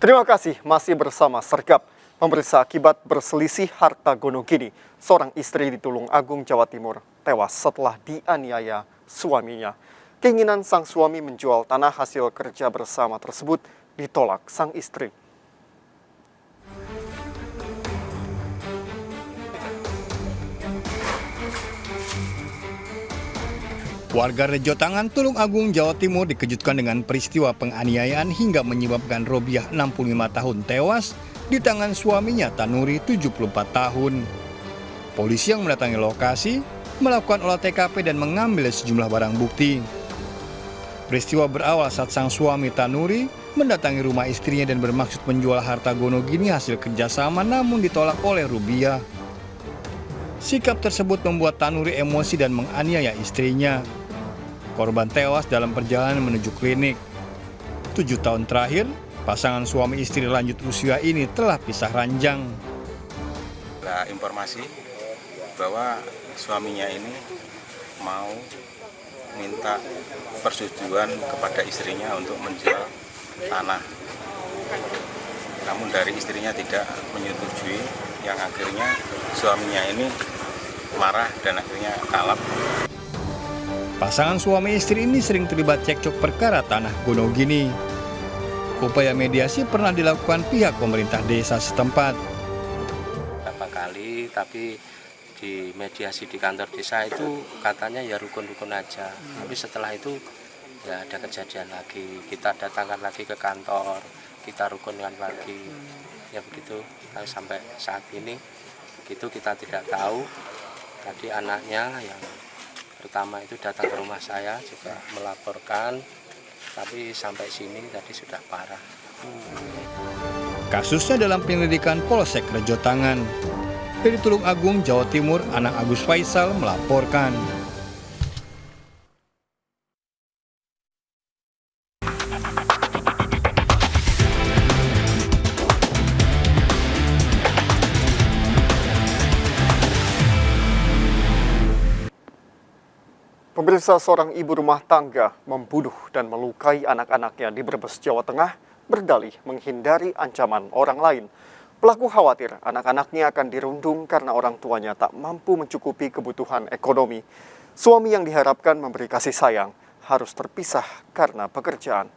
Terima kasih masih bersama Sergap. Pemirsa, akibat berselisih harta gonogini, seorang istri di Tulung Agung, Jawa Timur tewas setelah dianiaya suaminya. Keinginan sang suami menjual tanah hasil kerja bersama tersebut ditolak sang istri. Warga Rejotangan, Tulung Agung, Jawa Timur dikejutkan dengan peristiwa penganiayaan hingga menyebabkan Robiah 65 tahun tewas di tangan suaminya Tanuri 74 tahun. Polisi yang mendatangi lokasi melakukan olah TKP dan mengambil sejumlah barang bukti. Peristiwa berawal saat sang suami Tanuri mendatangi rumah istrinya dan bermaksud menjual harta gonogini hasil kerjasama namun ditolak oleh Robiah. Sikap tersebut membuat Tanuri emosi dan menganiaya istrinya. Korban tewas dalam perjalanan menuju klinik. 7 tahun terakhir, pasangan suami istri lanjut usia ini telah pisah ranjang. Informasi bahwa suaminya ini mau minta persetujuan kepada istrinya untuk menjual tanah. Namun dari istrinya tidak menyetujui, yang akhirnya suaminya ini marah dan akhirnya kalap. Pasangan suami istri ini sering terlibat cekcok perkara tanah gonogini. Upaya mediasi pernah dilakukan pihak pemerintah desa setempat. Beberapa kali, tapi di mediasi di kantor desa itu katanya ya rukun-rukun aja. Tapi setelah itu ya ada kejadian lagi. Kita datangkan lagi ke kantor, kita rukunkan lagi. Ya begitu, sampai saat ini gitu kita tidak tahu. Tadi anaknya yang pertama itu datang ke rumah saya juga melaporkan, tapi sampai sini tadi sudah parah. Kasusnya dalam penyelidikan Polsek Rejotangan. Dari Tulung Agung, Jawa Timur, Anang Agus Faisal melaporkan. Pemirsa, seorang ibu rumah tangga membunuh dan melukai anak-anaknya di Brebes, Jawa Tengah, berdalih menghindari ancaman orang lain. Pelaku khawatir anak-anaknya akan dirundung karena orang tuanya tak mampu mencukupi kebutuhan ekonomi. Suami yang diharapkan memberi kasih sayang harus terpisah karena pekerjaan.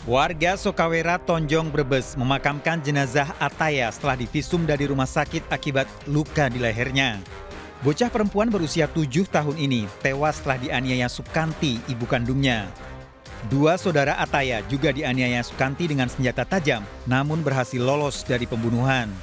Warga Sokawera, Tonjong, Brebes memakamkan jenazah Ataya setelah divisum dari rumah sakit akibat luka di lehernya. Bocah perempuan berusia 7 tahun ini tewas setelah dianiaya Sukanti, ibu kandungnya. 2 saudara Ataya juga dianiaya Sukanti dengan senjata tajam, namun berhasil lolos dari pembunuhan.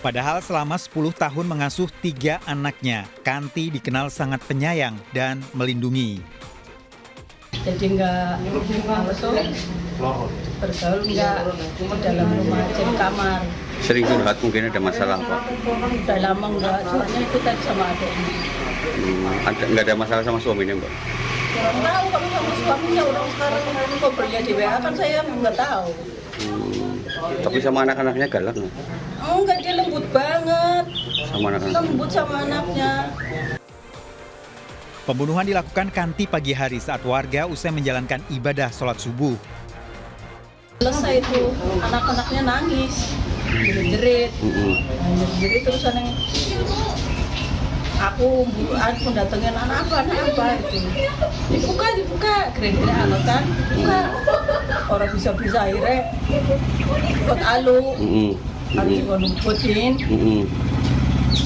Padahal selama 10 tahun mengasuh 3 anaknya, Kanti dikenal sangat penyayang dan melindungi. Jadi enggak bergaul, enggak di dalam rumah, jadi kamar. Sering curhat, mungkin ada masalah Pak? Udah lama enggak, soalnya itu tadi sama adiknya. Enggak ada masalah sama suaminya Mbak? Kurang tahu kalau sama suaminya, orang sekarang ngobrolnya di WA kan saya enggak tahu. Tapi sama anak-anaknya galak nggak? Enggak, dia lembut banget. Sama anak-anak? Lembut sama anaknya. Pembunuhan dilakukan Kanti pagi hari saat warga usai menjalankan ibadah sholat subuh. Selesai itu, anak-anaknya nangis, jerit-jerit. Jerit terus aneh. Aku datengin anak apa itu. Dibuka, keren-keren anak kan, buka. Orang bisa-bisa akhirnya ikut alu, harus ngeluputin.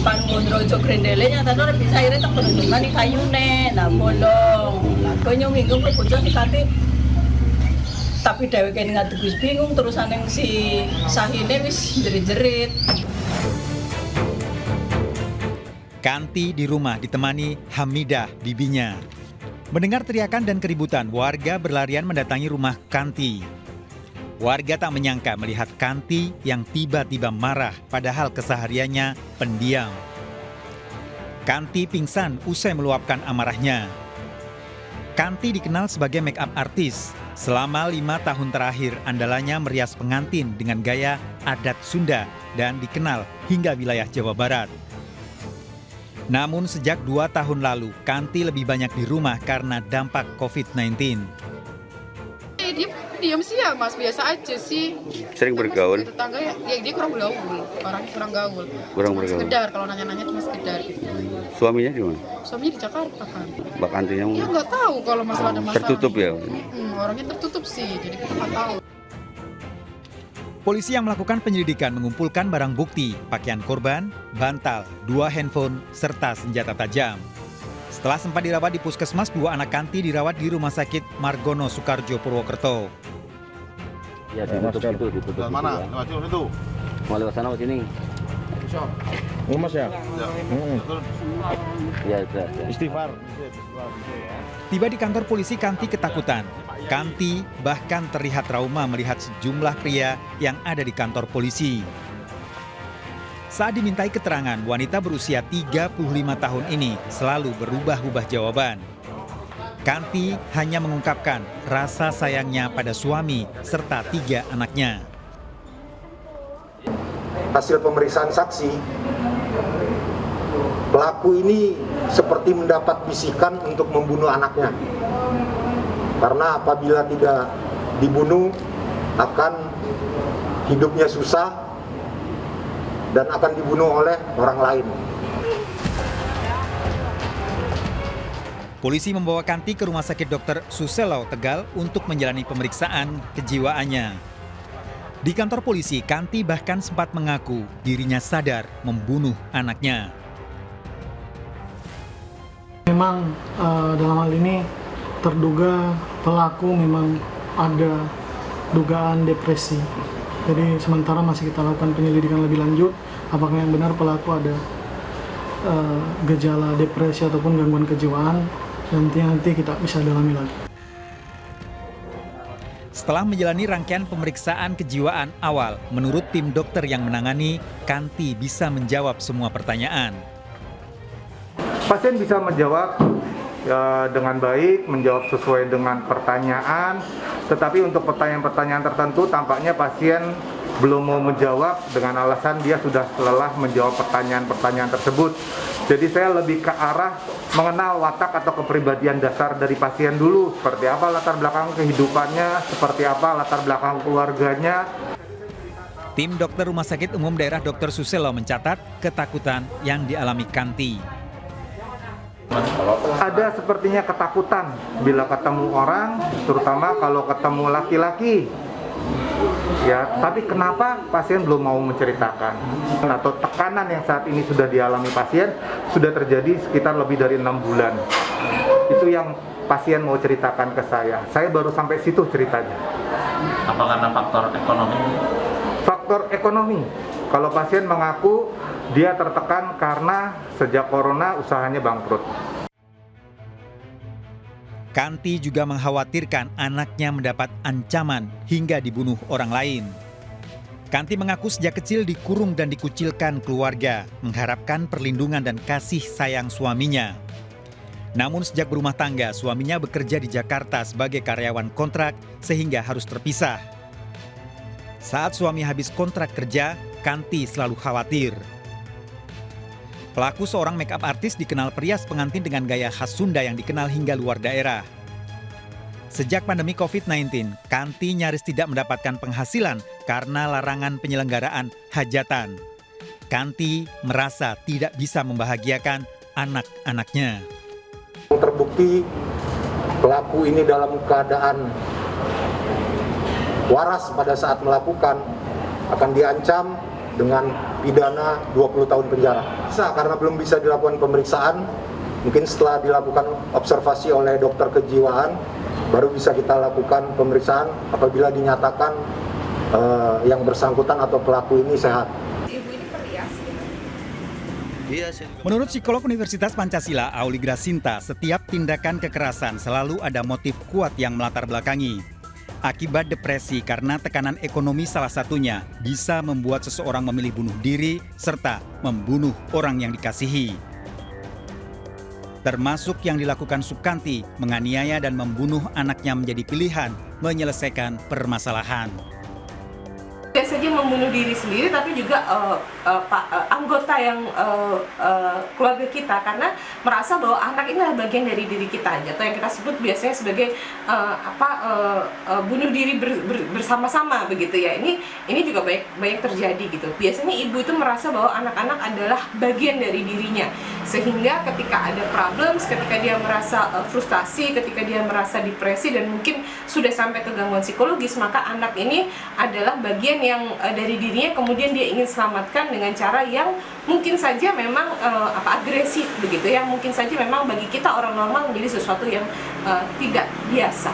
Pan ngodrojo grendelenya tadi orang bisa akhirnya tak penunjukan di kayune, nah bolong. Nah konyong hinggung ke bocah dikati. Tapi dewe kayak nggak terus bingung terusan yang si Sahine wis jerit-jerit. Kanti di rumah ditemani Hamidah, bibinya. Mendengar teriakan dan keributan, warga berlarian mendatangi rumah Kanti. Warga tak menyangka melihat Kanti yang tiba-tiba marah, padahal kesehariannya pendiam. Kanti pingsan usai meluapkan amarahnya. Kanti dikenal sebagai make up artis. Selama 5 tahun terakhir, andalannya merias pengantin dengan gaya adat Sunda dan dikenal hingga wilayah Jawa Barat. Namun sejak 2 tahun lalu, Kanti lebih banyak di rumah karena dampak COVID-19. Dia diam sih ya Mas, biasa aja sih. Sering bergaul? Tetangga ya dia kurang gaul, orangnya kurang gaul. Kurang bergaul. Sekedar, kalau nanya-nanya cuma sekedar. Suaminya di mana? Suaminya di Jakarta kan. Mbak Kantinya Ya nggak tahu kalau masalah ada masalah. tertutup ya? Orangnya tertutup sih, jadi kita nggak tahu. Polisi yang melakukan penyelidikan mengumpulkan barang bukti, pakaian korban, bantal, 2 handphone, serta senjata tajam. Setelah sempat dirawat di puskesmas, 2 anak Kanti dirawat di Rumah Sakit Margono Soekarjo, Purwokerto. Ya, ditutup itu, ditutup. Mana? Ya. Itu. Mau lewat sana ke sini. Mas ya? Ya, ya. Istighfar. Tiba di kantor polisi, Kanti ketakutan. Kanti bahkan terlihat trauma melihat sejumlah pria yang ada di kantor polisi. Saat dimintai keterangan, wanita berusia 35 tahun ini selalu berubah-ubah jawaban. Kanti hanya mengungkapkan rasa sayangnya pada suami serta 3 anaknya. Hasil pemeriksaan saksi, pelaku ini seperti mendapat bisikan untuk membunuh anaknya. Karena apabila tidak dibunuh, akan hidupnya susah dan akan dibunuh oleh orang lain. Polisi membawa Kanti ke Rumah Sakit Dr. Suselo, Tegal untuk menjalani pemeriksaan kejiwaannya. Di kantor polisi, Kanti bahkan sempat mengaku dirinya sadar membunuh anaknya. Memang dalam hal ini terduga pelaku memang ada dugaan depresi. Jadi sementara masih kita lakukan penyelidikan lebih lanjut apakah yang benar pelaku ada gejala depresi ataupun gangguan kejiwaan, nanti kita bisa dalami lagi. Setelah menjalani rangkaian pemeriksaan kejiwaan awal, menurut tim dokter yang menangani, Kanti bisa menjawab semua pertanyaan. Pasien bisa menjawab dengan baik, menjawab sesuai dengan pertanyaan, tetapi untuk pertanyaan-pertanyaan tertentu tampaknya pasien belum mau menjawab dengan alasan dia sudah lelah menjawab pertanyaan-pertanyaan tersebut. Jadi saya lebih ke arah mengenal watak atau kepribadian dasar dari pasien dulu, seperti apa latar belakang kehidupannya, seperti apa latar belakang keluarganya. Tim dokter Rumah Sakit Umum Daerah Dr. Suselo mencatat ketakutan yang dialami Kanti. Ada sepertinya ketakutan bila ketemu orang, terutama kalau ketemu laki-laki. Ya, tapi kenapa pasien belum mau menceritakan? Atau tekanan yang saat ini sudah dialami pasien sudah terjadi sekitar lebih dari 6 bulan. Itu yang pasien mau ceritakan ke saya. Saya baru sampai situ ceritanya. Apa karena faktor ekonomi? Faktor ekonomi. Kalau pasien mengaku dia tertekan karena sejak corona usahanya bangkrut. Kanti juga mengkhawatirkan anaknya mendapat ancaman hingga dibunuh orang lain. Kanti mengaku sejak kecil dikurung dan dikucilkan keluarga, mengharapkan perlindungan dan kasih sayang suaminya. Namun sejak berumah tangga, suaminya bekerja di Jakarta sebagai karyawan kontrak sehingga harus terpisah. Saat suami habis kontrak kerja, Kanti selalu khawatir. Pelaku seorang make-up artis dikenal perias pengantin dengan gaya khas Sunda yang dikenal hingga luar daerah. Sejak pandemi COVID-19, Kanti nyaris tidak mendapatkan penghasilan karena larangan penyelenggaraan hajatan. Kanti merasa tidak bisa membahagiakan anak-anaknya. Terbukti pelaku ini dalam keadaan waras pada saat melakukan akan diancam dengan pidana 20 tahun penjara. Karena belum bisa dilakukan pemeriksaan, mungkin setelah dilakukan observasi oleh dokter kejiwaan, baru bisa kita lakukan pemeriksaan apabila dinyatakan yang bersangkutan atau pelaku ini sehat. Menurut psikolog Universitas Pancasila, Auli Grasinta, setiap tindakan kekerasan selalu ada motif kuat yang melatar belakangi. Akibat depresi karena tekanan ekonomi salah satunya bisa membuat seseorang memilih bunuh diri serta membunuh orang yang dikasihi. termasuk yang dilakukan Sukanti, menganiaya dan membunuh anaknya menjadi pilihan menyelesaikan permasalahan. Tidak saja membunuh diri sendiri, tapi juga anggota yang keluarga kita, karena merasa bahwa anak ini adalah bagian dari diri kita, atau yang kita sebut biasanya sebagai bunuh diri bersama-sama begitu ya. Ini juga banyak terjadi gitu. Biasanya ibu itu merasa bahwa anak-anak adalah bagian dari dirinya, sehingga ketika ada problems, ketika dia merasa frustasi, ketika dia merasa depresi dan mungkin sudah sampai ke gangguan psikologis, maka anak ini adalah bagian yang dari dirinya, kemudian dia ingin selamatkan dengan cara yang mungkin saja memang agresif begitu ya, mungkin saja memang bagi kita orang normal menjadi sesuatu yang tidak biasa.